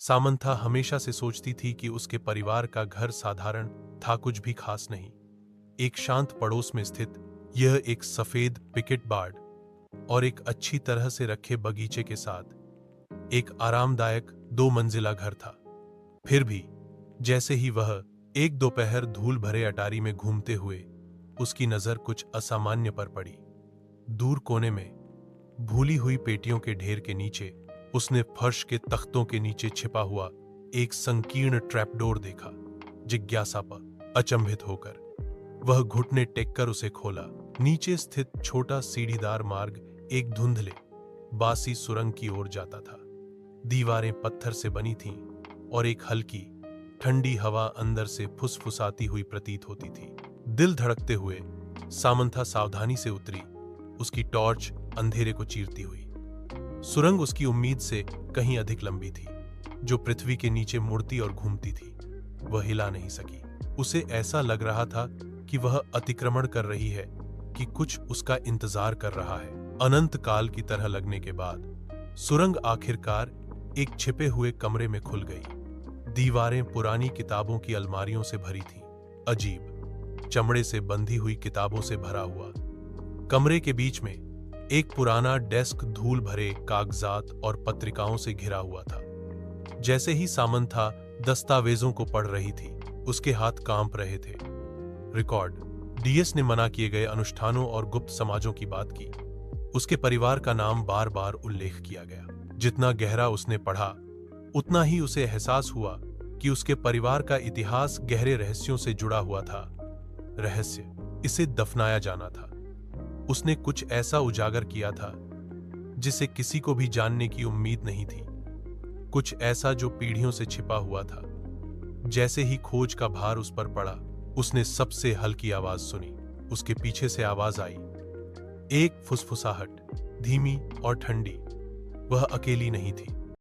Samantha हमेशा से सोचती थी कि उसके परिवार का घर साधारण था, कुछ भी खास नहीं। एक शांत पड़ोस में स्थित यह एक सफेद पिकेट बार्ड और एक अच्छी तरह से रखे बगीचे के साथ एक आरामदायक 2 मंजिला घर था। फिर भी जैसे ही वह एक दोपहर धूल भरे अटारी में घूमते हुए उसकी नजर कुछ असामान्य पर पड़ी। दूर कोने में भूली हुई पेटियों के ढेर के नीचे उसने फर्श के तख्तों के नीचे छिपा हुआ एक संकीर्ण ट्रैपडोर देखा। जिज्ञासा पर अचंभित होकर वह घुटने टेककर उसे खोला। नीचे स्थित छोटा सीढ़ीदार मार्ग एक धुंधले बासी सुरंग की ओर जाता था। दीवारें पत्थर से बनी थीं और एक हल्की ठंडी हवा अंदर से फुसफुसाती हुई प्रतीत होती थी। दिल धड़कते हुए सामंथा सावधानी से उतरी, उसकी टॉर्च अंधेरे को चीरती हुई। सुरंग उसकी उम्मीद से कहीं अधिक लंबी थी, जो पृथ्वी के नीचे मुड़ती और घूमती थी। वह हिला नहीं सकी। उसे ऐसा लग रहा था कि वह अतिक्रमण कर रही है, कि कुछ उसका इंतजार कर रहा है। अनंत काल की तरह लगने के बाद सुरंग आखिरकार एक छिपे हुए कमरे में खुल गई। दीवारें पुरानी किताबों की अलमारियों से भरी थीं, अजीब चमड़े से बंधी हुई किताबों से भरा हुआ। कमरे के बीच में एक पुराना डेस्क धूल भरे कागजात और पत्रिकाओं से घिरा हुआ था। जैसे ही सामंथा दस्तावेजों को पढ़ रही थी, उसके हाथ कांप रहे थे। रिकॉर्ड, डीएस ने मना किए गए अनुष्ठानों और गुप्त समाजों की बात की। उसके परिवार का नाम बार बार उल्लेख किया गया। जितना गहरा उसने पढ़ा, उतना ही उसे एहसास हुआ कि उसके परिवार का इतिहास गहरे रहस्यों से जुड़ा हुआ था। रहस्य, इसे दफनाया जाना था। उसने कुछ ऐसा उजागर किया था जिसे किसी को भी जानने की उम्मीद नहीं थी। कुछ ऐसा जो पीढ़ियों से छिपा हुआ था। जैसे ही खोज का भार उस पर पड़ा, उसने सबसे हल्की आवाज सुनी। उसके पीछे से आवाज आई, एक फुसफुसाहट, धीमी और ठंडी। वह अकेली नहीं थी।